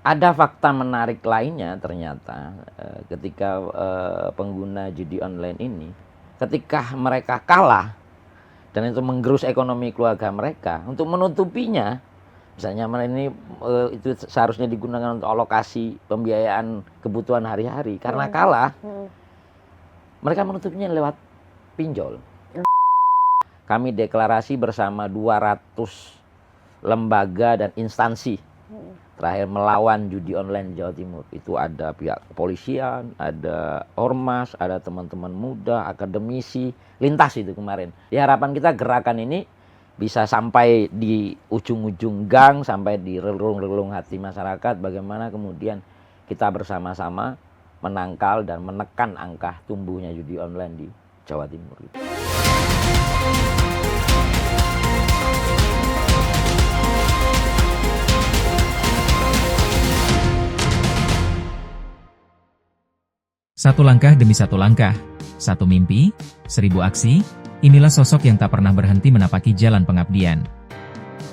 Ada fakta menarik lainnya ternyata ketika pengguna judi online ini, ketika mereka kalah dan itu menggerus ekonomi keluarga mereka, untuk menutupinya, misalnya ini itu seharusnya digunakan untuk alokasi pembiayaan kebutuhan hari-hari, karena kalah, mereka menutupinya lewat pinjol. Kami deklarasi bersama 200 lembaga dan instansi terakhir melawan judi online di Jawa Timur. Itu ada pihak kepolisian, ada ormas, ada teman-teman muda, akademisi, lintas itu kemarin. Di harapan kita gerakan ini bisa sampai di ujung-ujung gang, sampai di relung-relung hati masyarakat, bagaimana kemudian kita bersama-sama menangkal dan menekan angka tumbuhnya judi online di Jawa Timur. Satu langkah demi satu langkah, satu mimpi, 1000 aksi, inilah sosok yang tak pernah berhenti menapaki jalan pengabdian.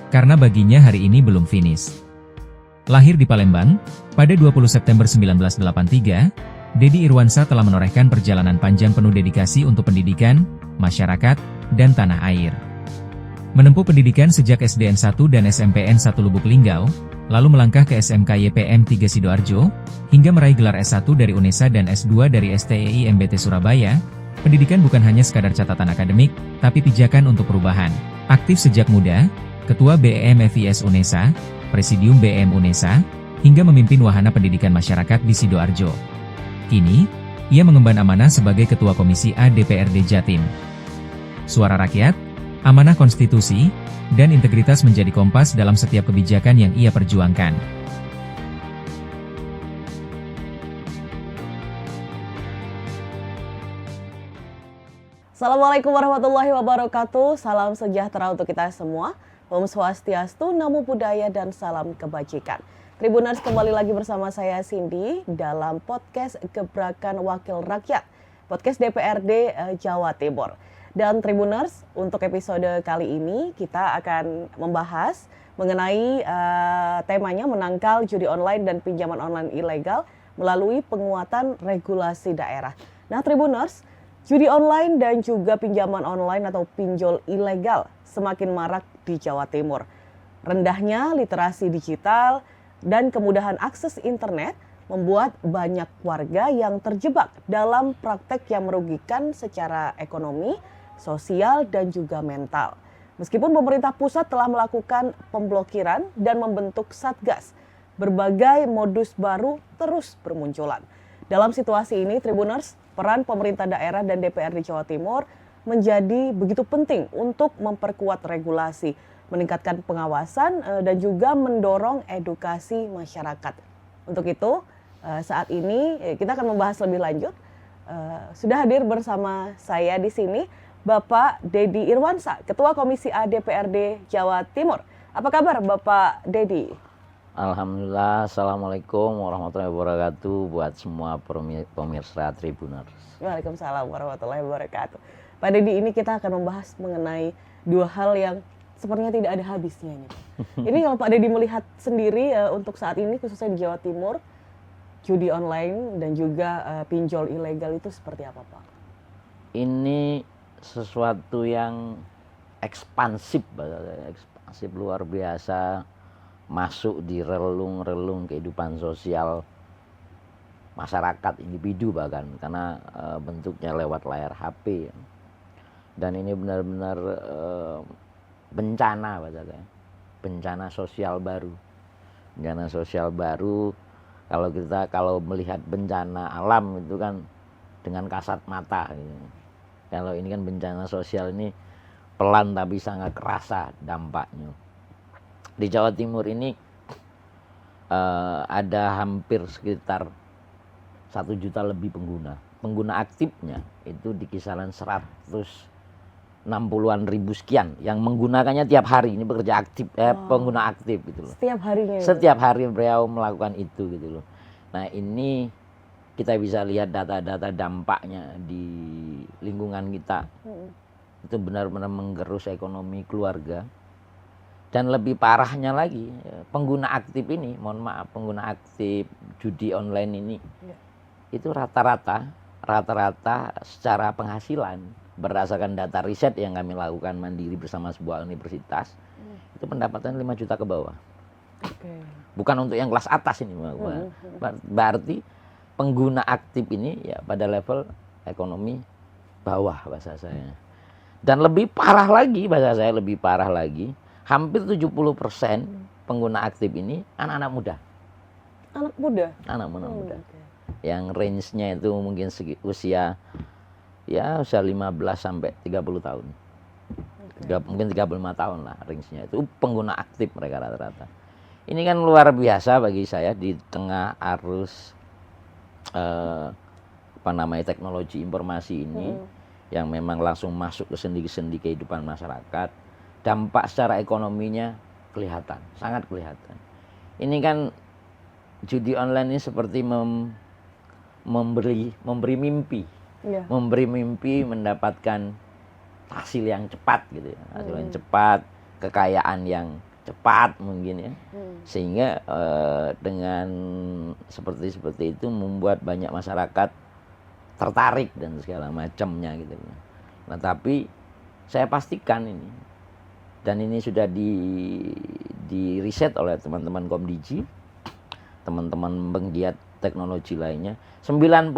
Karena baginya hari ini belum finish. Lahir di Palembang, pada 20 September 1983, Dedi Irwansyah telah menorehkan perjalanan panjang penuh dedikasi untuk pendidikan, masyarakat, dan tanah air. Menempuh pendidikan sejak SDN 1 dan SMPN 1 Lubuk Linggau, lalu melangkah ke SMK YPM 3 Sidoarjo, hingga meraih gelar S1 dari UNESA dan S2 dari STEI MBT Surabaya. Pendidikan bukan hanya sekadar catatan akademik, tapi pijakan untuk perubahan. Aktif sejak muda, Ketua BEM FIS UNESA, Presidium BEM UNESA, hingga memimpin wahana pendidikan masyarakat di Sidoarjo. Kini, ia mengemban amanah sebagai Ketua Komisi A DPRD Jatim. Suara rakyat, amanah konstitusi, dan integritas menjadi kompas dalam setiap kebijakan yang ia perjuangkan. Assalamualaikum warahmatullahi wabarakatuh. Salam sejahtera untuk kita semua. Om Swastiastu, Namo Buddhaya, dan salam kebajikan. Tribuners, kembali lagi bersama saya Cindy dalam podcast Gebrakan Wakil Rakyat, podcast DPRD Jawa Timur. Dan Tribuners, untuk episode kali ini kita akan membahas mengenai temanya menangkal judi online dan pinjaman online ilegal melalui penguatan regulasi daerah. Nah Tribuners, judi online dan juga pinjaman online atau pinjol ilegal semakin marak di Jawa Timur. Rendahnya literasi digital dan kemudahan akses internet membuat banyak warga yang terjebak dalam praktek yang merugikan secara ekonomi, sosial, dan juga mental. Meskipun pemerintah pusat telah melakukan pemblokiran dan membentuk satgas, berbagai modus baru terus bermunculan. Dalam situasi ini, Tribuners, peran pemerintah daerah dan DPRD Jawa Timur menjadi begitu penting untuk memperkuat regulasi, meningkatkan pengawasan, dan juga mendorong edukasi masyarakat. Untuk itu, saat ini kita akan membahas lebih lanjut. Sudah hadir bersama saya di sini Bapak Dedi Irwansyah, Ketua Komisi A DPRD Jawa Timur. Apa kabar Bapak Dedi? Alhamdulillah, Assalamualaikum warahmatullahi wabarakatuh buat semua pemirsa Tribuners. Waalaikumsalam warahmatullahi wabarakatuh. Pak Dedi, ini kita akan membahas mengenai dua hal yang sepertinya tidak ada habisnya ini. Ini kalau Pak Dedi melihat sendiri untuk saat ini khususnya di Jawa Timur, judi online dan juga pinjol ilegal itu seperti apa Pak? Ini sesuatu yang ekspansif luar biasa, masuk di relung-relung kehidupan sosial masyarakat, individu bahkan, karena bentuknya lewat layar HP. Dan ini benar-benar bencana, bencana sosial baru. Bencana sosial baru, kalau melihat bencana alam itu kan dengan kasat mata. Gitu. Kalau ini kan bencana sosial ini pelan tapi sangat kerasa dampaknya. Di Jawa Timur ini ada hampir sekitar 1 juta lebih pengguna. Pengguna aktifnya itu di kisaran 160-an ribu sekian yang menggunakannya tiap hari. Ini bekerja aktif, pengguna aktif gitu loh. Setiap harinya. Setiap hari beliau melakukan itu gitu loh. Nah ini kita bisa lihat data-data dampaknya di lingkungan kita. Itu benar-benar menggerus ekonomi keluarga Dan lebih parahnya lagi, pengguna aktif ini, mohon maaf, pengguna aktif judi online ini, Ya. itu rata-rata secara penghasilan berdasarkan data riset yang kami lakukan mandiri bersama sebuah universitas, itu pendapatan 5 juta ke bawah. Oke. Bukan untuk yang kelas atas ini, berarti pengguna aktif ini ya pada level ekonomi bawah bahasa saya. Dan lebih parah lagi, bahasa saya lebih parah lagi, hampir 70% pengguna aktif ini anak-anak muda. Anak muda? Anak-anak muda. Oke. Yang range-nya itu mungkin usia 15 sampai 30 tahun. Mungkin 35 tahun lah range-nya. Itu pengguna aktif mereka rata-rata. Ini kan luar biasa bagi saya di tengah arus teknologi informasi ini yang memang langsung masuk ke sendi-sendi kehidupan masyarakat. Dampak secara ekonominya kelihatan, sangat kelihatan. Ini kan judi online ini seperti memberi mimpi, memberi mimpi mendapatkan hasil yang cepat gitu ya, hasil yang cepat, kekayaan yang cepat mungkin ya, sehingga dengan seperti itu membuat banyak masyarakat tertarik dan segala macamnya gitu. Nah tapi saya pastikan ini, dan ini sudah di riset oleh teman-teman Komdigi, teman-teman penggiat teknologi lainnya, 99%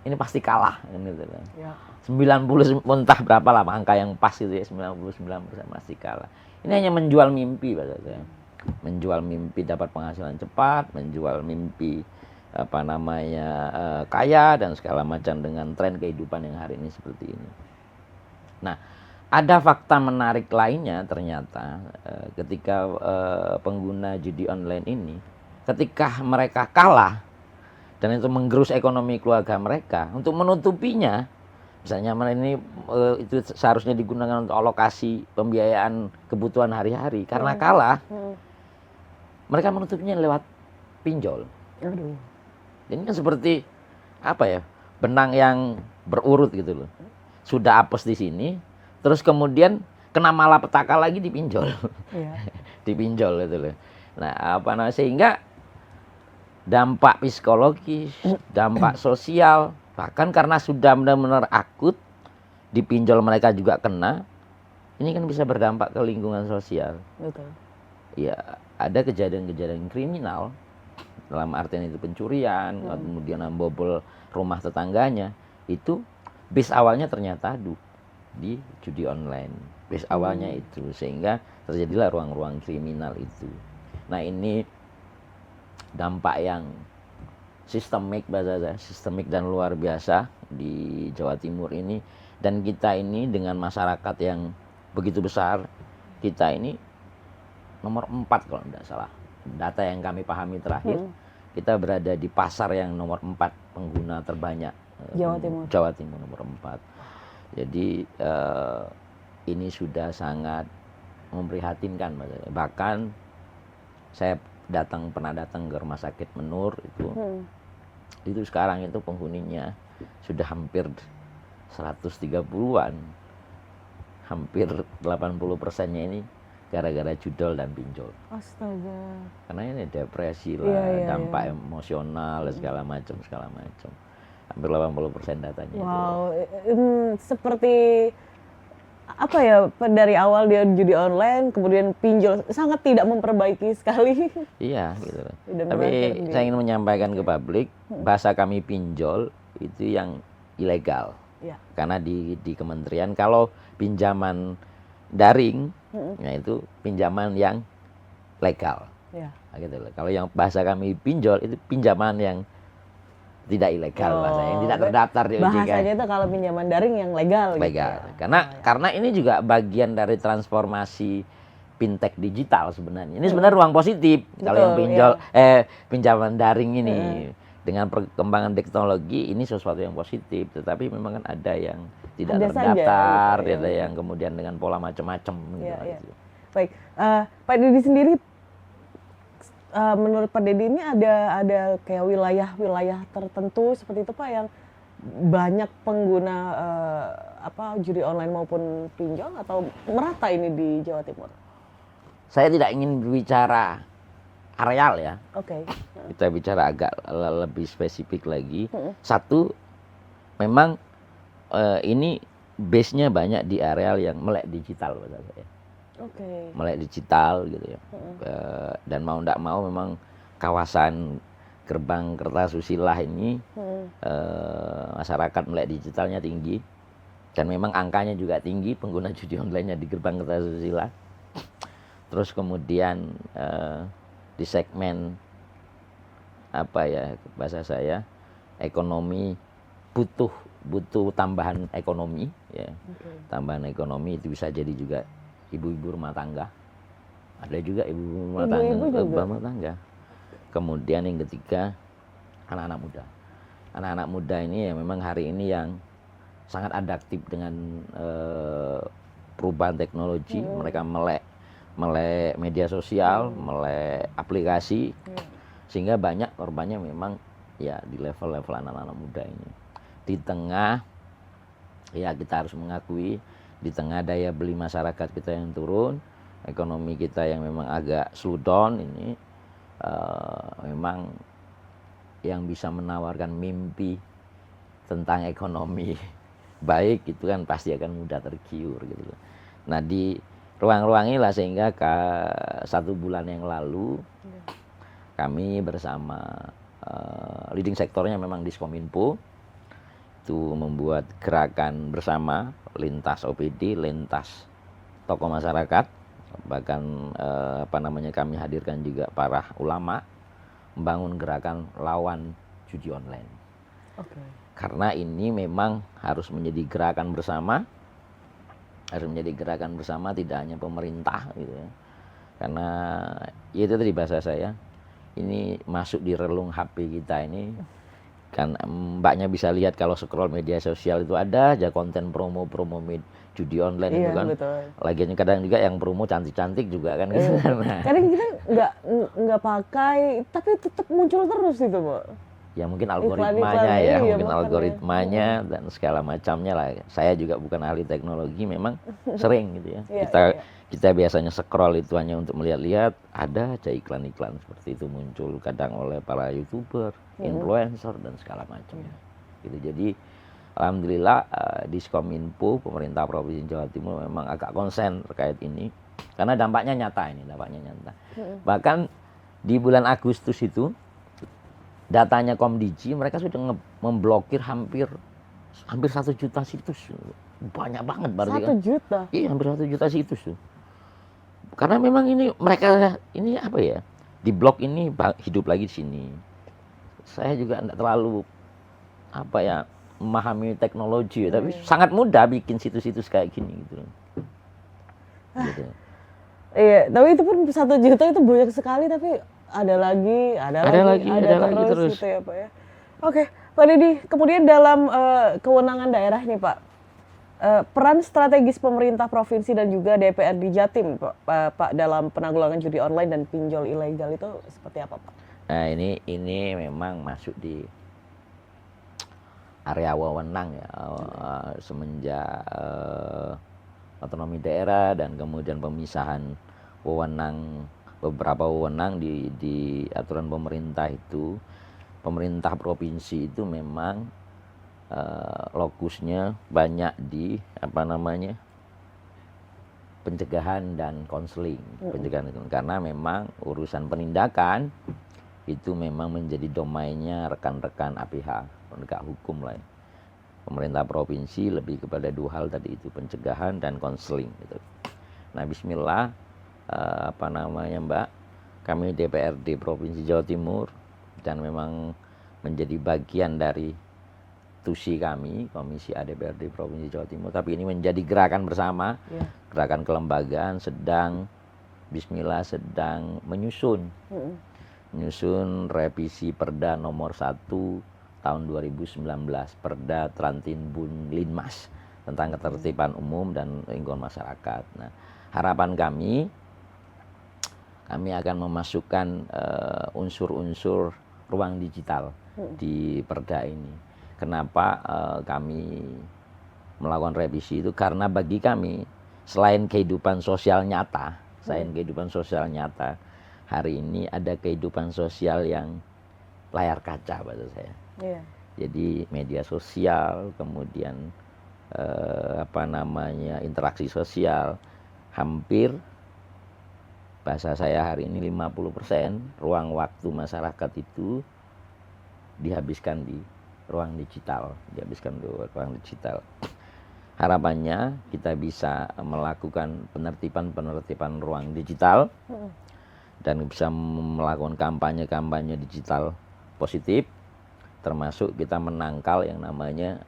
ini pasti kalah gitu. Ya. 90 entah berapa lah angka yang pas itu ya, 99% pasti kalah. Ini hanya menjual mimpi bahasa saya. Menjual mimpi dapat penghasilan cepat, menjual mimpi kaya dan segala macam dengan tren kehidupan yang hari ini seperti ini. Nah, ada fakta menarik lainnya ternyata ketika pengguna judi online ini, ketika mereka kalah dan itu menggerus ekonomi keluarga mereka, untuk menutupinya, misalnya ini itu seharusnya digunakan untuk alokasi pembiayaan kebutuhan hari-hari, karena kalah, mereka menutupinya lewat pinjol. Aduh. Ini kan seperti benang yang berurut gitu loh. Sudah apes di sini, terus kemudian kena malapetaka lagi dipinjol. Iya. Dipinjol gitu loh. Nah, sehingga dampak psikologis, dampak sosial, bahkan karena sudah benar-benar akut, dipinjol mereka juga kena, ini kan bisa berdampak ke lingkungan sosial. Betul. Ya, ada kejadian-kejadian kriminal, dalam artian itu pencurian, kemudian membobol rumah tetangganya, itu base awalnya ternyata di judi online. Base awalnya itu, sehingga terjadilah ruang-ruang kriminal itu. Nah ini dampak yang sistemik dan luar biasa di Jawa Timur ini, dan kita ini dengan masyarakat yang begitu besar, kita ini nomor 4 kalau tidak salah data yang kami pahami terakhir, kita berada di pasar yang nomor 4 pengguna terbanyak Jawa Timur nomor 4. Jadi ini sudah sangat memprihatinkan. Bahkan saya pernah datang ke rumah sakit Menur itu sekarang itu penghuninya sudah hampir 130-an, hampir 80%-nya ini gara-gara judol dan pinjol. Astaga. Karena ini depresi lah, dampak emosional dan segala macam. Hampir 80% datanya. Wow, seperti dari awal dia judi online, kemudian pinjol, sangat tidak memperbaiki sekali. Iya, gitu. Tapi saya ingin menyampaikan ke publik, bahasa kami pinjol itu yang ilegal. Ya. Karena di kementerian kalau pinjaman daring, itu pinjaman yang legal. Ya. Nah, gitu loh. Kalau yang bahasa kami pinjol itu pinjaman yang tidak ilegal, yang tidak terdaftar di OJK. Bahasanya itu kalau pinjaman daring yang legal. Legal. Gitu ya. Karena ini juga bagian dari transformasi fintech digital sebenarnya. Ini sebenarnya ruang positif. Betul, kalau yang pinjaman daring ini dengan perkembangan teknologi ini sesuatu yang positif, tetapi memang kan ada yang tidak terdaftar, ada yang kemudian dengan pola macam-macam. Gitu. Baik, Pak Deddy sendiri, menurut Pak Deddy ini ada kayak wilayah-wilayah tertentu seperti itu Pak yang banyak pengguna judi online maupun pinjol atau merata ini di Jawa Timur? Saya tidak ingin berbicara areal ya. Oke. Kita bicara agak lebih spesifik lagi. Satu, memang ini base-nya banyak di areal yang melek digital menurut saya. Oke. Melek digital gitu ya. Dan mau tidak mau memang kawasan Gerbang Kertasusila ini masyarakat melek digitalnya tinggi. Dan memang angkanya juga tinggi pengguna judi online-nya di Gerbang Kertasusila. Terus kemudian di segmen bahasa saya ekonomi butuh tambahan ekonomi ya. Tambahan ekonomi itu bisa jadi juga ibu-ibu rumah tangga. Ada juga ibu-ibu rumah tangga. Kemudian yang ketiga anak-anak muda. Anak-anak muda ini ya memang hari ini yang sangat adaptif dengan perubahan teknologi. Mereka melek media sosial, melek aplikasi, sehingga banyak korbannya memang ya di level-level anak-anak muda ini. Di tengah, ya kita harus mengakui, di tengah daya beli masyarakat kita yang turun, ekonomi kita yang memang agak slow down ini, memang yang bisa menawarkan mimpi tentang ekonomi baik itu kan pasti akan mudah tergiur gitu. Nah di ruang-ruang inilah sehingga 1 bulan yang lalu kami bersama leading sektornya memang Diskominfo itu membuat gerakan bersama lintas OPD, lintas tokoh masyarakat, bahkan kami hadirkan juga para ulama membangun gerakan lawan judi online. Karena ini memang harus menjadi gerakan bersama. Harus menjadi gerakan bersama, tidak hanya pemerintah gitu ya. Karena ya itu tadi bahasa saya, ini masuk di relung HP kita ini. Kan mbaknya bisa lihat kalau scroll media sosial itu ada aja konten promo judi online itu kan. Betul. Lagian kadang juga yang promo cantik-cantik juga kan gitu. Kadang kita nggak pakai tapi tetap muncul terus itu, Bu. Ya mungkin algoritmanya ya, mungkin algoritmanya dan segala macamnya lah. Saya juga bukan ahli teknologi, memang sering gitu ya. Kita biasanya scroll itu hanya untuk melihat-lihat, ada aja iklan-iklan seperti itu muncul kadang oleh para YouTuber, influencer dan segala macamnya. Gitu. Jadi alhamdulillah Diskominfo, pemerintah Provinsi Jawa Timur memang agak konsen terkait ini karena dampaknya nyata ini, Bahkan di bulan Agustus itu datanya Komdiji, mereka sudah memblokir hampir 1 juta situs. Banyak banget berarti 1 juta? Iya, hampir 1 juta situs tuh. Karena memang ini mereka ini di blok ini hidup lagi di sini. Saya juga tidak terlalu memahami teknologi tapi sangat mudah bikin situs-situs kayak gini gitu. Iya, tapi itu pun 1 juta itu banyak sekali, tapi ada lagi terus gitu ya Pak ya. Oke, Pak Didi, kemudian dalam kewenangan daerah nih Pak, peran strategis pemerintah provinsi dan juga DPRD Jatim Pak dalam penanggulangan judi online dan pinjol ilegal itu seperti apa Pak? Nah ini memang masuk di area wewenang ya, semenjak otonomi daerah dan kemudian pemisahan beberapa wewenang di aturan pemerintah itu, pemerintah provinsi itu memang lokusnya banyak di pencegahan dan konseling, karena memang urusan penindakan itu memang menjadi domainnya rekan-rekan APH, penegak hukum lah. Pemerintah provinsi lebih kepada 2 hal tadi itu, pencegahan dan konseling gitu. Nah, bismillah Mbak, kami DPRD Provinsi Jawa Timur dan memang menjadi bagian dari TUSI kami, Komisi A DPRD Provinsi Jawa Timur, tapi ini menjadi gerakan bersama, gerakan kelembagaan bismillah sedang menyusun revisi Perda nomor 1 tahun 2019, Perda Trantinbun Linmas tentang ketertiban umum dan lingkungan masyarakat. Nah, harapan kami akan memasukkan unsur-unsur ruang digital di Perda ini. Kenapa kami melakukan revisi itu? Karena bagi kami selain kehidupan sosial nyata, hari ini ada kehidupan sosial yang layar kaca bahasa saya. Iya. Jadi media sosial, kemudian interaksi sosial, hampir bahasa saya hari ini 50% ruang waktu masyarakat itu dihabiskan di ruang digital, Harapannya kita bisa melakukan penertiban ruang digital dan bisa melakukan kampanye digital positif, termasuk kita menangkal yang namanya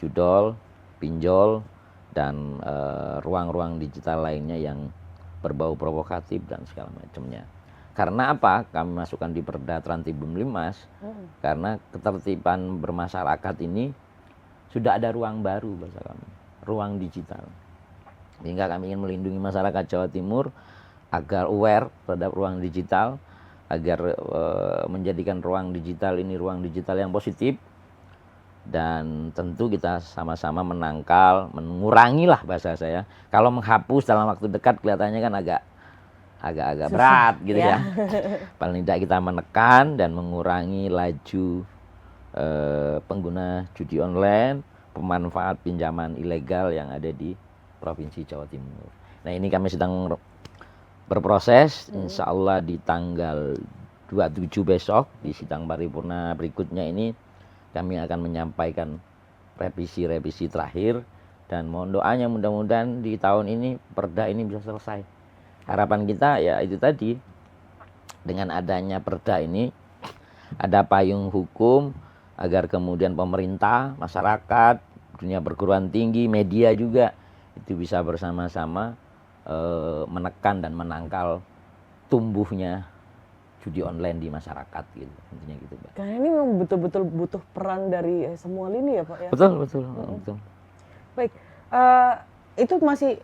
judol, pinjol, dan ruang-ruang digital lainnya yang berbau provokatif dan segala macamnya. Karena apa? Kami masukkan di Perda Trantibun Limas, karena ketertiban bermasyarakat ini sudah ada ruang baru bahasa kami, ruang digital. Sehingga kami ingin melindungi masyarakat Jawa Timur agar aware terhadap ruang digital, agar menjadikan ruang digital ini ruang digital yang positif, dan tentu kita sama-sama menangkal, mengurangi lah bahasa saya. Kalau menghapus dalam waktu dekat kelihatannya kan agak berat gitu ya. Paling tidak kita menekan dan mengurangi laju pengguna judi online, pemanfaat pinjaman ilegal yang ada di Provinsi Jawa Timur. Nah, ini kami sedang berproses, insya Allah di tanggal 27 besok di sidang paripurna berikutnya ini kami akan menyampaikan revisi terakhir, dan mohon doanya mudah-mudahan di tahun ini perda ini bisa selesai. Harapan kita ya itu tadi, dengan adanya perda ini ada payung hukum agar kemudian pemerintah, masyarakat, dunia perguruan tinggi, media juga itu bisa bersama-sama menekan dan menangkal tumbuhnya judi online di masyarakat gitu, intinya gitu, Pak. Karena ini memang betul-betul butuh peran dari semua lini ya, Pak ya. Betul. Baik, itu masih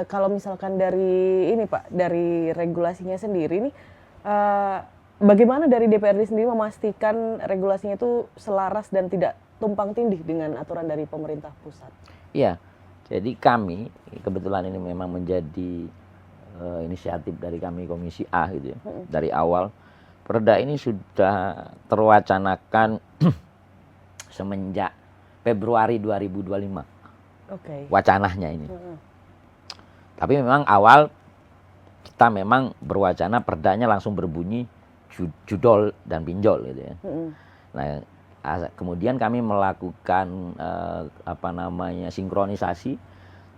kalau misalkan dari ini Pak, dari regulasinya sendiri nih, bagaimana dari DPRD sendiri memastikan regulasinya itu selaras dan tidak tumpang tindih dengan aturan dari pemerintah pusat? Iya, jadi kami kebetulan ini memang menjadi inisiatif dari kami Komisi A gitu ya. Dari awal perda ini sudah terwacanakan semenjak Februari 2025. Wacananya ini. Tapi memang awal kita memang berwacana perdanya langsung berbunyi judol dan pinjol gitu ya. Nah, kemudian kami melakukan sinkronisasi,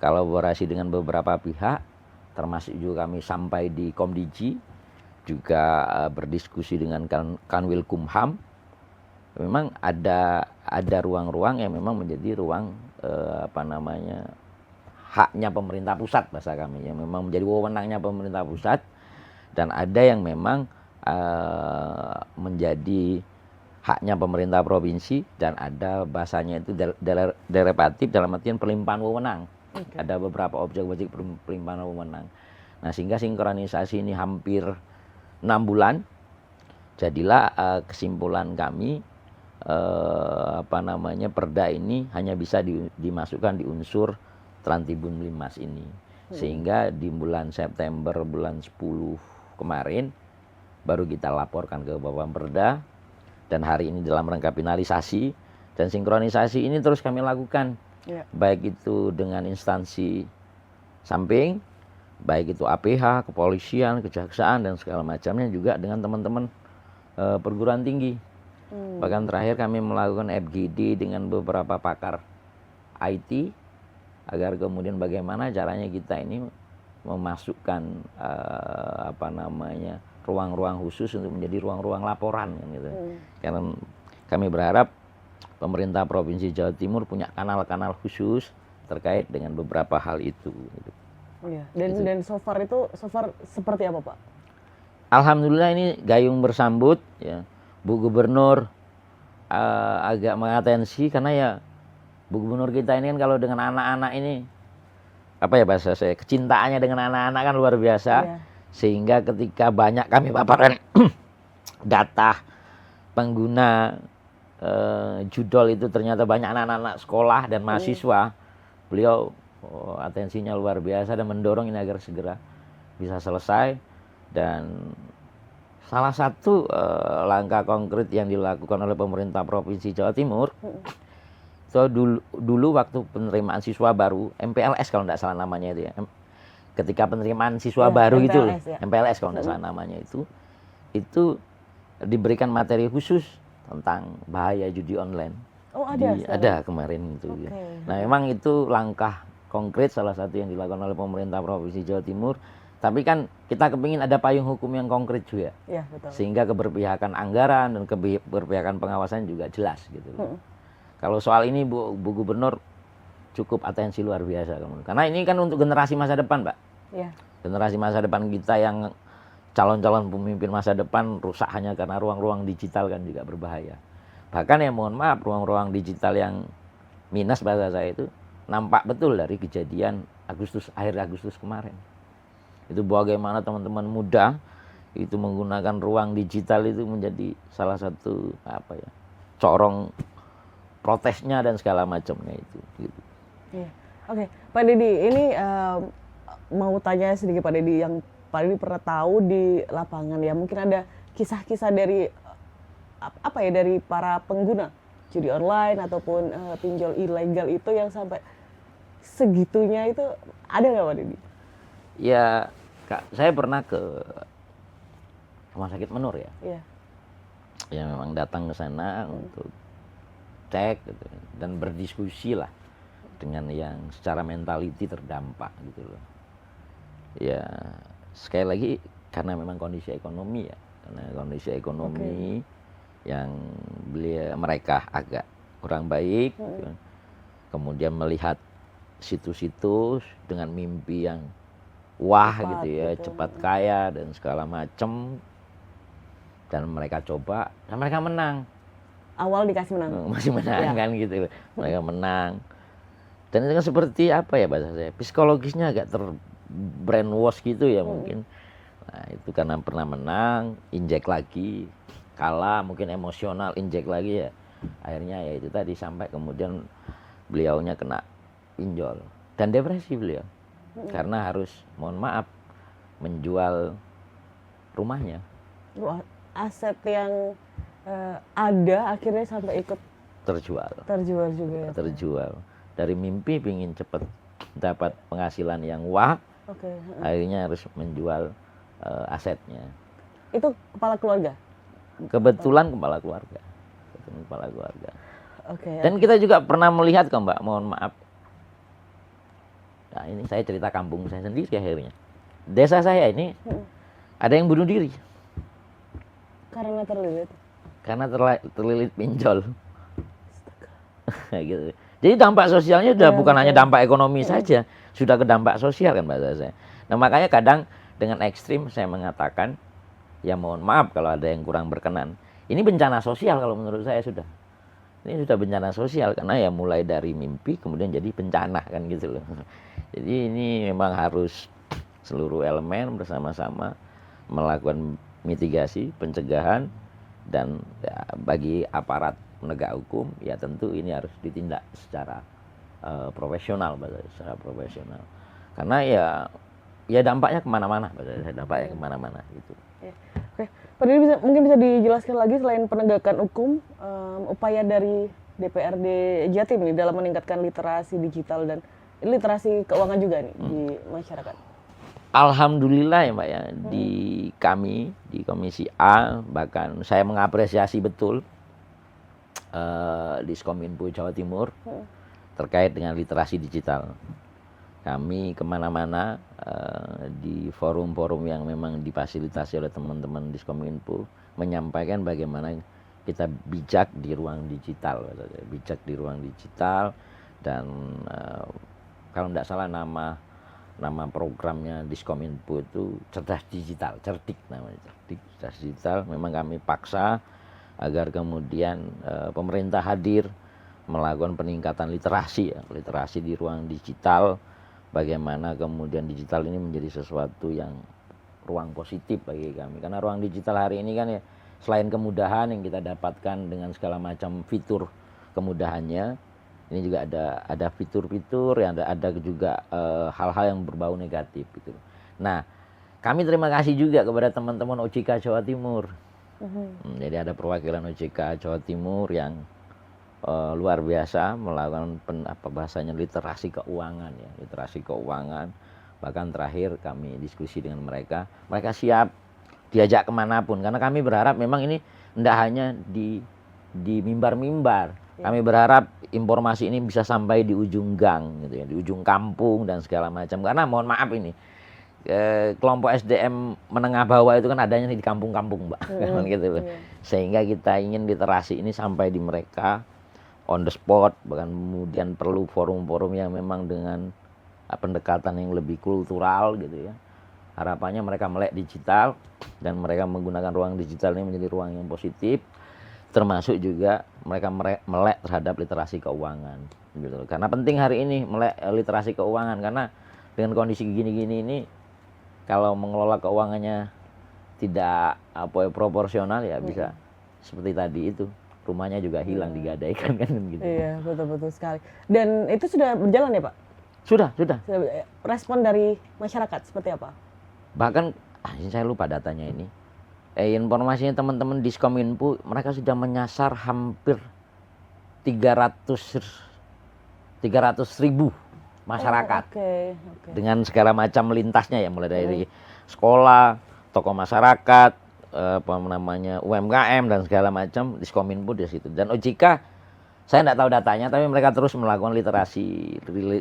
kolaborasi dengan beberapa pihak, termasuk juga kami sampai di Komdiji, juga berdiskusi dengan Kanwil Kumham. Memang ada ruang-ruang yang memang menjadi ruang haknya pemerintah pusat bahasa kami, yang memang menjadi wewenangnya pemerintah pusat, dan ada yang memang menjadi haknya pemerintah provinsi, dan ada bahasanya itu derivatif dalam artian pelimpahan wewenang. Ada beberapa objek-objek pelimpahan wewenang. Nah, sehingga sinkronisasi ini hampir 6 bulan, jadilah kesimpulan kami perda ini hanya bisa dimasukkan di unsur Trantibun Limas ini. Sehingga di bulan September, bulan 10 kemarin baru kita laporkan ke Bapak Perda, dan hari ini dalam rangka finalisasi, dan sinkronisasi ini terus kami lakukan, baik itu dengan instansi samping, baik itu APH, kepolisian, kejaksaan, dan segala macamnya, juga dengan teman-teman perguruan tinggi. Bahkan terakhir kami melakukan FGD dengan beberapa pakar IT, agar kemudian bagaimana caranya kita ini memasukkan ruang-ruang khusus untuk menjadi ruang-ruang laporan gitu. Karena kami berharap pemerintah Provinsi Jawa Timur punya kanal-kanal khusus terkait dengan beberapa hal itu gitu. Iya. Dan so far seperti apa, Pak? Alhamdulillah ini gayung bersambut ya. Bu Gubernur agak mengatensi, karena ya Bu Gubernur kita ini kan kalau dengan anak-anak ini bahasa saya, kecintaannya dengan anak-anak kan luar biasa. Sehingga ketika banyak kami paparkan data pengguna judol itu ternyata banyak anak-anak sekolah dan mahasiswa, beliau atensinya luar biasa dan mendorong ini agar segera bisa selesai. Dan salah satu langkah konkret yang dilakukan oleh pemerintah Provinsi Jawa Timur, so dulu waktu penerimaan siswa baru, MPLS kalau tidak salah namanya itu ya, ketika penerimaan siswa baru itu, MPLS kalau tidak salah namanya itu diberikan materi khusus tentang bahaya judi online. Oh ada? Ada kemarin itu. Okay. Nah memang itu langkah konkret salah satu yang dilakukan oleh pemerintah Provinsi Jawa Timur. Tapi kan kita kepingin ada payung hukum yang konkret juga. Ya, betul. Sehingga keberpihakan anggaran dan keberpihakan pengawasan juga jelas gitu. Kalau soal ini Bu Gubernur cukup atensi luar biasa. Karena ini kan untuk generasi masa depan, Pak. Ya. Generasi masa depan kita yang calon-calon pemimpin masa depan rusak hanya karena ruang-ruang digital kan juga berbahaya. Bahkan ya mohon maaf, ruang-ruang digital yang minus bahasa saya itu nampak betul dari kejadian akhir Agustus kemarin. Itu bagaimana teman-teman muda itu menggunakan ruang digital itu menjadi salah satu corong protesnya dan segala macamnya itu. Gitu. Ya. Oke, Pak Deddy, ini mau tanya sedikit Pak Deddy, yang Pak Deddy pernah tahu di lapangan ya, mungkin ada kisah-kisah dari dari para pengguna judi online ataupun pinjol ilegal itu yang sampai segitunya itu ada nggak Pak Deddy? Ya, Kak, saya pernah ke Rumah Sakit Menur ya. Iya. Ya memang datang ke sana untuk cek gitu, dan berdiskusi lah dengan yang secara mentality terdampak gitu loh. Ya sekali lagi karena memang kondisi ekonomi ya, karena kondisi ekonomi yang mereka agak kurang baik, gitu. Kemudian melihat situs-situs dengan mimpi yang cepat, gitu ya, cepat kaya dan segala macam, dan mereka coba dan mereka menang. Awal dikasih menang, masih menang kan gitu, mereka menang. Dan itu kan seperti apa ya bahasa saya, psikologisnya agak brainwash gitu ya mungkin. Nah itu karena pernah menang, injek lagi, kalah, mungkin emosional, injek lagi ya. Akhirnya ya itu tadi sampai kemudian beliaunya kena pinjol dan depresi beliau. Karena harus, mohon maaf, menjual rumahnya. Aset yang ada akhirnya sampai ikut terjual juga ya. Terjual. Dari mimpi pingin cepat dapat penghasilan yang wah. Akhirnya harus menjual asetnya. Itu kepala keluarga? Kebetulan kepala keluarga. Dan kita juga pernah melihat kok Mbak, mohon maaf. Nah ini saya cerita kampung saya sendiri akhirnya. Desa saya ini ada yang bunuh diri. Karena terlilit? Karena terlilit pinjol. Gitu. Jadi dampak sosialnya sudah bukan hanya dampak ekonomi saja, sudah ke dampak sosial kan bahasa saya. Nah makanya kadang dengan ekstrim saya mengatakan, ya mohon maaf kalau ada yang kurang berkenan. Ini bencana sosial kalau menurut saya sudah. Ini sudah bencana sosial karena ya mulai dari mimpi kemudian jadi bencana kan gitu loh. Jadi ini memang harus seluruh elemen bersama-sama melakukan mitigasi, pencegahan, dan ya, bagi aparat penegak hukum ya tentu ini harus ditindak secara profesional, secara profesional. Karena ya dampaknya kemana-mana, dampaknya kemana-mana gitu. Oke, Pak Deddy mungkin bisa dijelaskan lagi selain penegakan hukum, upaya dari DPRD Jatim ini dalam meningkatkan literasi digital dan literasi keuangan juga nih di masyarakat. Alhamdulillah ya Mbak ya, di kami di Komisi A bahkan saya mengapresiasi betul Diskominfo Jawa Timur terkait dengan literasi digital. Kami kemana-mana di forum-forum yang memang difasilitasi oleh teman-teman Diskominfo menyampaikan bagaimana kita bijak di ruang digital, dan kalau tidak salah nama programnya Diskominfo itu cerdas digital, cerdik namanya, cerdas digital. Memang kami paksa agar kemudian pemerintah hadir melakukan peningkatan literasi di ruang digital, bagaimana kemudian digital ini menjadi sesuatu yang ruang positif bagi kami, karena ruang digital hari ini kan ya selain kemudahan yang kita dapatkan dengan segala macam fitur kemudahannya, ini juga ada fitur-fitur yang ada juga hal-hal yang berbau negatif gitu. Nah, kami terima kasih juga kepada teman-teman OJK Jawa Timur. Jadi ada perwakilan OJK Jawa Timur yang luar biasa melakukan bahasanya literasi keuangan ya, literasi keuangan. Bahkan terakhir kami diskusi dengan mereka siap diajak kemanapun, karena kami berharap memang ini tidak hanya di mimbar-mimbar. Kami berharap informasi ini bisa sampai di ujung gang gitu ya, di ujung kampung dan segala macam. Karena mohon maaf ini kelompok SDM menengah bawah itu kan adanya di kampung-kampung, Mbak. Gitu loh. Sehingga kita ingin literasi ini sampai di mereka on the spot, bahkan kemudian perlu forum-forum yang memang dengan pendekatan yang lebih kultural gitu ya. Harapannya mereka melek digital dan mereka menggunakan ruang digital ini menjadi ruang yang positif, termasuk juga mereka melek terhadap literasi keuangan gitu. Karena penting hari ini melek literasi keuangan, karena dengan kondisi gini-gini ini kalau mengelola keuangannya tidak proporsional ya bisa seperti tadi itu, rumahnya juga hilang digadaikan kan gitu. Iya, betul sekali. Dan itu sudah berjalan ya, Pak? Sudah. Respon dari masyarakat seperti apa? Bahkan saya lupa datanya ini. Informasinya teman-teman Diskominfo, mereka sudah menyasar hampir 300.000 masyarakat. Dengan segala macam lintasnya ya, mulai dari sekolah, tokoh masyarakat, UMKM dan segala macam. Diskominfo di situ. Dan OJK saya tidak tahu datanya, tapi mereka terus melakukan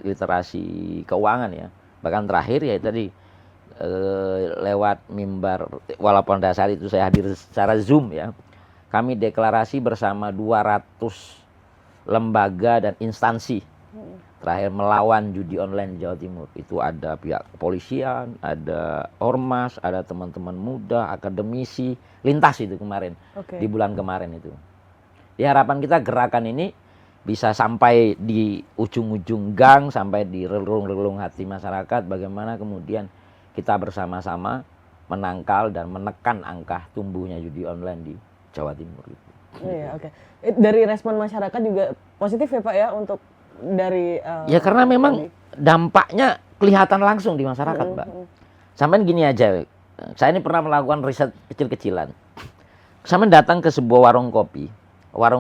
literasi keuangan ya. Bahkan terakhir ya tadi lewat mimbar, walaupun pada saat itu saya hadir secara Zoom ya, kami deklarasi bersama 200 lembaga dan instansi terakhir melawan judi online di Jawa Timur. Itu ada pihak kepolisian, ada ormas, ada teman-teman muda, akademisi, lintas itu kemarin, di bulan kemarin itu. Ya, harapan kita gerakan ini bisa sampai di ujung-ujung gang, sampai di relung-relung hati masyarakat, bagaimana kemudian kita bersama-sama menangkal dan menekan angka tumbuhnya judi online di Jawa Timur. Iya, dari respon masyarakat juga positif ya Pak ya, untuk dari ya karena memang dampaknya kelihatan langsung di masyarakat, Mbak. Sampai gini aja, saya ini pernah melakukan riset kecil-kecilan. Sampai datang ke sebuah warung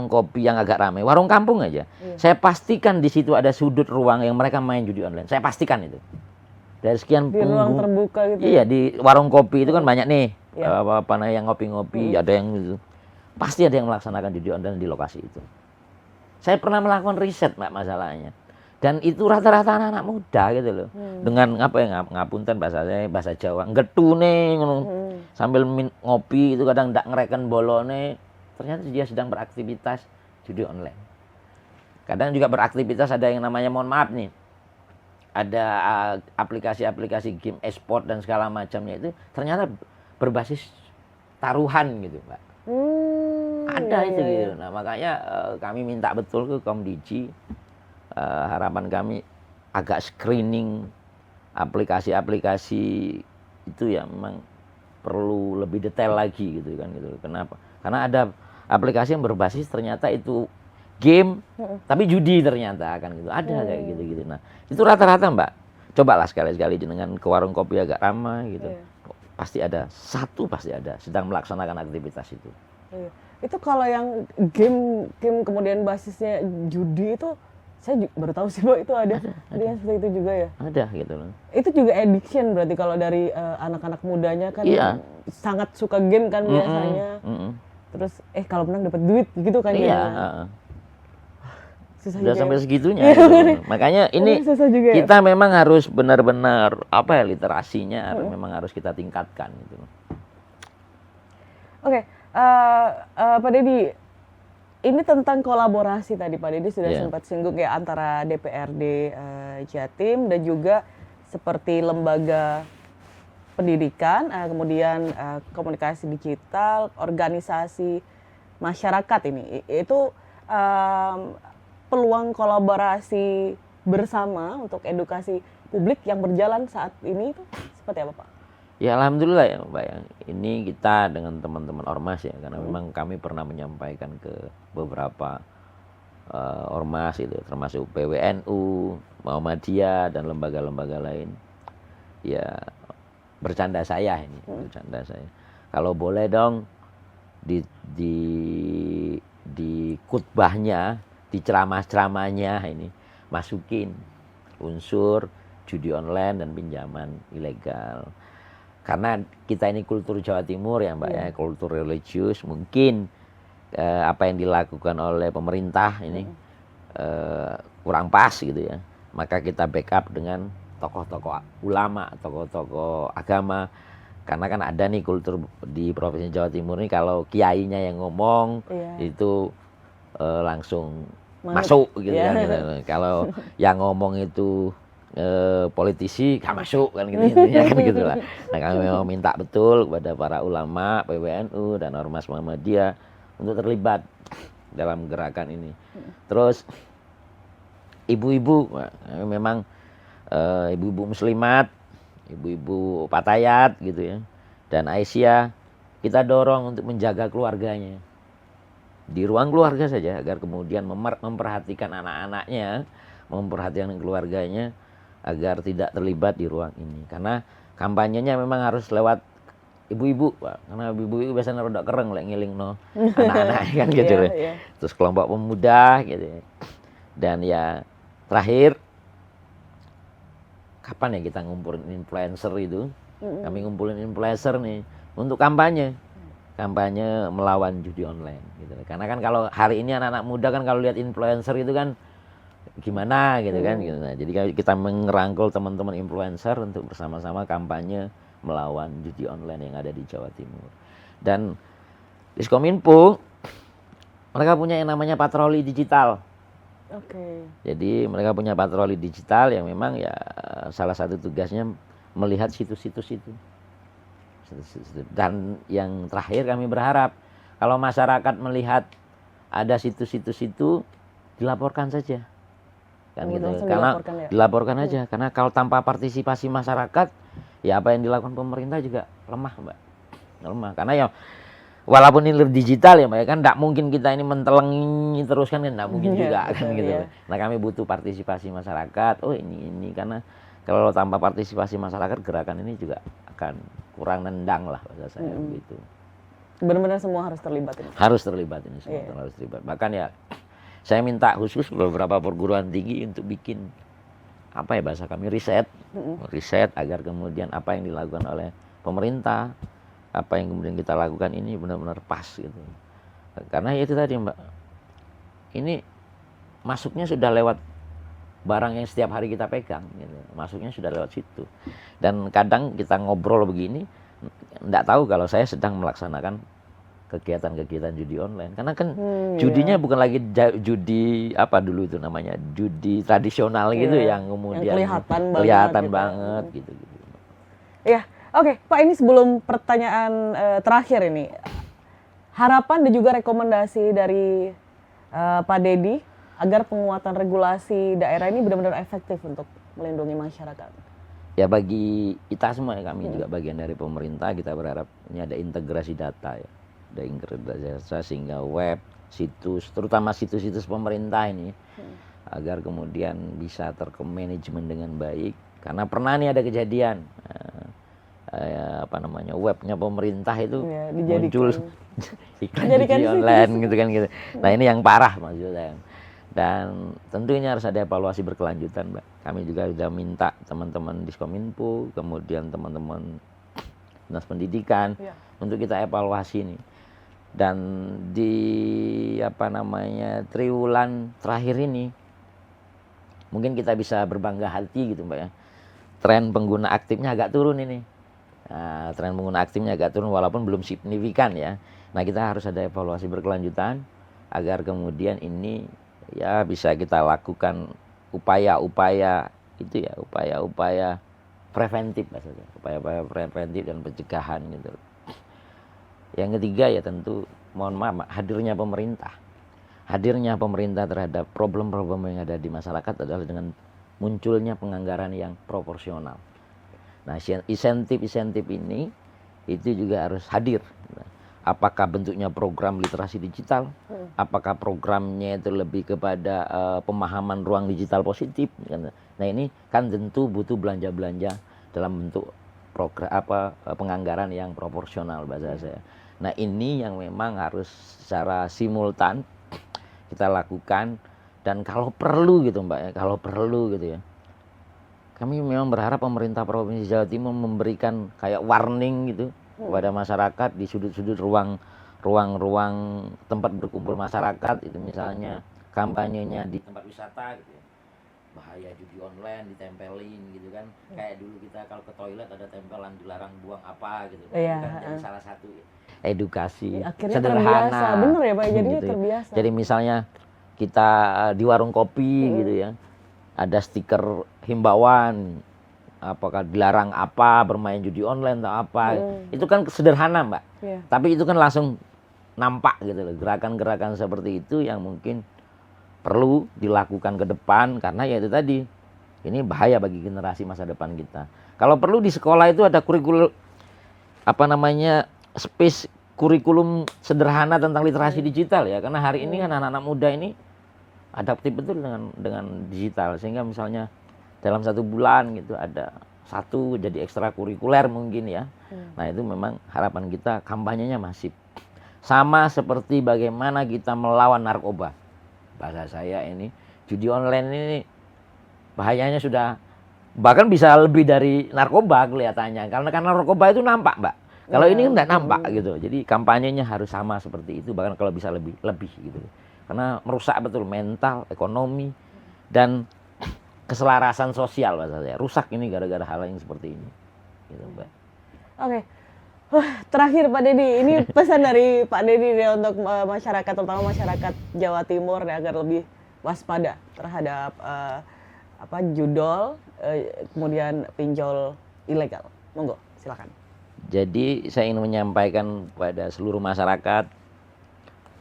kopi yang agak ramai, warung kampung aja. Saya pastikan di situ ada sudut ruang yang mereka main judi online. Saya pastikan itu. Dari sekian di ruang terbuka gitu. Iya, di warung kopi itu kan banyak nih, yang ngopi-ngopi, ada yang gitu. Pasti ada yang melaksanakan judi online di lokasi itu. Saya pernah melakukan riset, Mbak, masalahnya. Dan itu rata-rata anak-anak muda gitu loh. Dengan ngapunten bahasa Jawa, ngetune ngono. Sambil ngopi itu kadang ndak ngereken bolone. Ternyata dia sedang beraktivitas judi online. Kadang juga beraktivitas ada yang namanya, mohon maaf nih, ada aplikasi-aplikasi game e-sport dan segala macamnya itu ternyata berbasis taruhan gitu, Mbak. Ada itu gitu. Nah, makanya kami minta betul ke Komdigi, harapan kami agak screening aplikasi-aplikasi itu ya memang perlu lebih detail lagi gitu kan gitu. Kenapa? Karena ada aplikasi yang berbasis ternyata itu game tapi judi ternyata kan gitu. Ada kayak gitu-gitu. Nah, itu rata-rata, Mbak. Cobalah sekali-sekali dengan ke warung kopi agak ramai gitu. Pasti ada sedang melaksanakan aktivitas itu. Itu kalau yang game kemudian basisnya judi itu saya baru tahu sih, Pak, itu ada yang seperti itu juga ya. Ada gitu loh. Itu juga addiction berarti kalau dari anak-anak mudanya kan sangat suka game kan biasanya. Terus kalau menang dapat duit gitu kan ya. Sudah sampai segitunya. Gitu. Makanya ini kita memang harus benar-benar literasinya memang harus kita tingkatkan gitu. Pak Deddy, ini tentang kolaborasi tadi Pak Deddy sudah sempat singgung ya antara DPRD Jatim dan juga seperti lembaga pendidikan, kemudian komunikasi digital, organisasi masyarakat ini. Itu peluang kolaborasi bersama untuk edukasi publik yang berjalan saat ini itu seperti apa, Pak? Ya alhamdulillah ya Mbak ya. Ini kita dengan teman-teman ormas ya, karena memang kami pernah menyampaikan ke beberapa ormas itu, termasuk PWNU, Muhammadiyah dan lembaga-lembaga lain. Ya bercanda saya ini, bercanda saya. Kalau boleh dong di di di khutbahnya, di ceramah-ceramahnya ini masukin unsur judi online dan pinjaman ilegal. Karena kita ini kultur Jawa Timur ya Mbak ya, kultur religius, mungkin apa yang dilakukan oleh pemerintah ini kurang pas gitu ya. Maka kita backup dengan tokoh-tokoh ulama, tokoh-tokoh agama. Karena kan ada nih kultur di Provinsi Jawa Timur ini, kalau kiainya yang ngomong itu langsung masuk gitu kan. Gitu. Kalau yang ngomong itu politisi gak masuk kan gitu intinya kan gitulah. Nah kami memang minta betul kepada para ulama PWNU dan ormas Muhammadiyah untuk terlibat dalam gerakan ini. Terus ibu-ibu, memang ibu-ibu muslimat, ibu-ibu Patayat gitu ya, dan Aisyah, kita dorong untuk menjaga keluarganya di ruang keluarga saja, agar kemudian memperhatikan anak-anaknya, memperhatikan keluarganya, agar tidak terlibat di ruang ini. Karena kampanyenya memang harus lewat ibu-ibu, Pak. Karena ibu-ibu biasanya rada kereng lek ngiling no anak-anak kan gitu ya. Terus kelompok pemuda gitu ya. Dan ya terakhir, kapan ya kita ngumpulin influencer itu? Kami ngumpulin influencer nih untuk kampanye melawan judi online gitu. Karena kan kalau hari ini anak-anak muda kan kalau lihat influencer itu kan gimana gitu kan gitu. Nah, jadi kita mengerangkul teman-teman influencer untuk bersama-sama kampanye melawan judi online yang ada di Jawa Timur. Dan Diskominfo mereka punya yang namanya patroli digital. Jadi mereka punya patroli digital yang memang ya salah satu tugasnya melihat situs-situs itu. Dan yang terakhir kami berharap kalau masyarakat melihat ada situs-situs itu dilaporkan saja. Kan gitu. Karena dilaporkan aja. Karena kalau tanpa partisipasi masyarakat, ya apa yang dilakukan pemerintah juga lemah, Mbak. Lemah. Karena ya walaupun ini digital ya Mbak, kan enggak mungkin kita ini mentelengi terus kan enggak mungkin juga kan gitu. Nah, kami butuh partisipasi masyarakat. Oh, ini karena kalau tanpa partisipasi masyarakat, gerakan ini juga akan kurang nendang lah bahasa saya begitu. Benar-benar semua harus terlibat ini. Harus terlibat ini semua, harus terlibat. Bahkan ya saya minta khusus beberapa perguruan tinggi untuk bikin apa ya bahasa kami riset agar kemudian apa yang dilakukan oleh pemerintah, apa yang kemudian kita lakukan ini benar-benar pas gitu. Karena ya itu tadi Mbak, ini masuknya sudah lewat barang yang setiap hari kita pegang gitu. Masuknya sudah lewat situ. Dan kadang kita ngobrol begini, enggak tahu kalau saya sedang melaksanakan kegiatan-kegiatan judi online. Karena kan judinya bukan lagi judi apa dulu itu namanya, judi tradisional gitu yang kemudian yang kelihatan banget gitu. Iya, oke Pak, ini sebelum pertanyaan terakhir ini, harapan dan juga rekomendasi dari Pak Dedi agar penguatan regulasi daerah ini benar-benar efektif untuk melindungi masyarakat. Ya bagi kita semua ya, kami juga bagian dari pemerintah, kita berharap ini ada integrasi data ya. Ada integrasi data sehingga web, situs, terutama situs-situs pemerintah ini agar kemudian bisa termanajemen dengan baik. Karena pernah nih ada kejadian webnya pemerintah itu muncul iklan judi online gitu kan gitu. Nah ini yang parah maksud saya. Dan tentunya harus ada evaluasi berkelanjutan, Mbak. Kami juga sudah minta teman-teman Diskominfo, kemudian teman-teman Dinas Pendidikan untuk kita evaluasi nih. Dan di triwulan terakhir ini mungkin kita bisa berbangga hati gitu Mbak ya. Tren pengguna aktifnya agak turun ini. Nah, tren pengguna aktifnya agak turun walaupun belum signifikan ya. Nah, kita harus ada evaluasi berkelanjutan agar kemudian ini ya bisa kita lakukan upaya-upaya itu ya, upaya-upaya preventif maksudnya, upaya-upaya preventif dan pencegahan gitu. Yang ketiga ya tentu mohon maaf hadirnya pemerintah terhadap problem-problem yang ada di masyarakat adalah dengan munculnya penganggaran yang proporsional. Nah, insentif ini itu juga harus hadir. Apakah bentuknya program literasi digital? Apakah programnya itu lebih kepada pemahaman ruang digital positif? Nah, ini kan tentu butuh belanja-belanja dalam bentuk program penganggaran yang proporsional bahasa saya. Nah, ini yang memang harus secara simultan kita lakukan, dan kalau perlu gitu Mbak ya, kalau perlu gitu ya. Kami memang berharap pemerintah Provinsi Jawa Timur memberikan kayak warning gitu kepada masyarakat di sudut-sudut ruang tempat berkumpul masyarakat, itu misalnya kampanyenya di tempat wisata gitu ya. Bahaya judi online ditempelin gitu kan. Kayak dulu kita kalau ke toilet ada tempelan dilarang buang apa gitu. Iya, Kan jadi salah satu edukasi akhirnya sederhana. terbiasa, bener ya Pak, jadinya Gitu ya. terbiasa. Jadi misalnya kita di warung kopi gitu ya, ada stiker himbauan apakah dilarang apa, bermain judi online atau apa. Itu kan sederhana Mbak, tapi itu kan langsung nampak gitu loh, gerakan-gerakan seperti itu yang mungkin perlu dilakukan ke depan, karena ya itu tadi, ini bahaya bagi generasi masa depan kita. Kalau perlu di sekolah itu ada kurikulum space kurikulum sederhana tentang literasi digital ya, karena hari ini kan anak-anak muda ini adaptif betul dengan digital, sehingga misalnya dalam 1 bulan gitu ada satu jadi ekstrakurikuler mungkin ya. Nah, itu memang harapan kita kampanyenya masif. Sama seperti bagaimana kita melawan narkoba. Bahasa saya ini judi online ini bahayanya sudah bahkan bisa lebih dari narkoba kelihatannya, karena narkoba itu nampak Mbak. Kalau ini enggak nampak gitu. Jadi kampanyenya harus sama seperti itu, bahkan kalau bisa lebih gitu. Karena merusak betul mental, ekonomi, dan keselarasan sosial bahasa saya. Rusak ini gara-gara hal yang seperti ini. Gitu, Mbak. Oke. Terakhir Pak Deddy, ini pesan dari Pak Deddy ya untuk masyarakat, terutama masyarakat Jawa Timur ya, agar lebih waspada terhadap judol, kemudian pinjol ilegal. Monggo, silakan. Jadi saya ingin menyampaikan kepada seluruh masyarakat,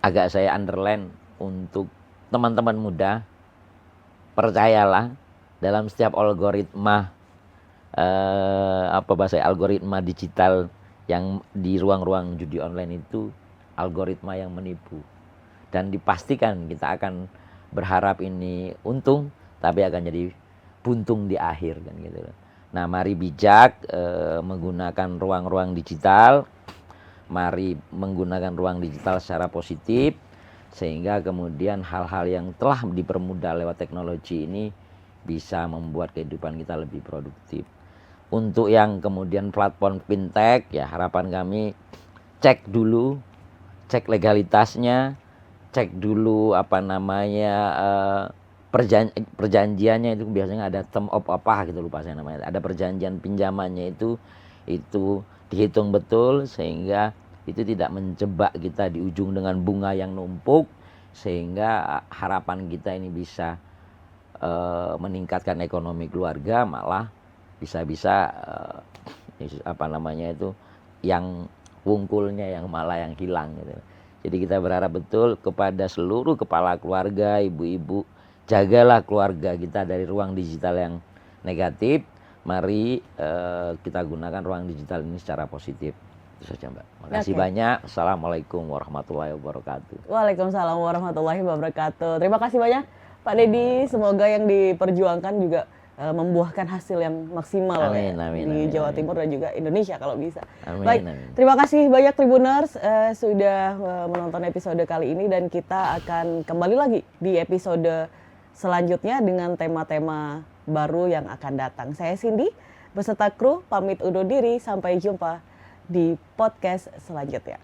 agak saya underline untuk teman-teman muda, percayalah dalam setiap algoritma algoritma digital yang di ruang-ruang judi online itu algoritma yang menipu, dan dipastikan kita akan berharap ini untung tapi akan jadi buntung di akhir kan gitu. Nah, mari bijak menggunakan ruang-ruang digital, mari menggunakan ruang digital secara positif, sehingga kemudian hal-hal yang telah dipermudah lewat teknologi ini bisa membuat kehidupan kita lebih produktif. Untuk yang kemudian platform fintech ya, harapan kami cek dulu, cek legalitasnya, cek dulu perjanjiannya, itu biasanya ada term of apa gitu, lupa saya namanya. Ada perjanjian pinjamannya itu dihitung betul, sehingga itu tidak menjebak kita di ujung dengan bunga yang numpuk, sehingga harapan kita ini bisa meningkatkan ekonomi keluarga, malah bisa-bisa yang wungkulnya yang malah yang hilang gitu. Jadi kita berharap betul kepada seluruh kepala keluarga, ibu-ibu, jagalah keluarga kita dari ruang digital yang negatif. Mari kita gunakan ruang digital ini secara positif. Itu saja Mbak. Makasih banyak. Assalamualaikum warahmatullahi wabarakatuh. Waalaikumsalam warahmatullahi wabarakatuh. Terima kasih banyak Pak Deddy. Semoga yang diperjuangkan juga membuahkan hasil yang maksimal di Jawa Timur dan juga Indonesia kalau bisa. Baik, terima kasih banyak Tribuners sudah menonton episode kali ini, dan kita akan kembali lagi di episode selanjutnya dengan tema-tema baru yang akan datang. Saya Cindy beserta kru pamit undur diri, sampai jumpa di podcast selanjutnya.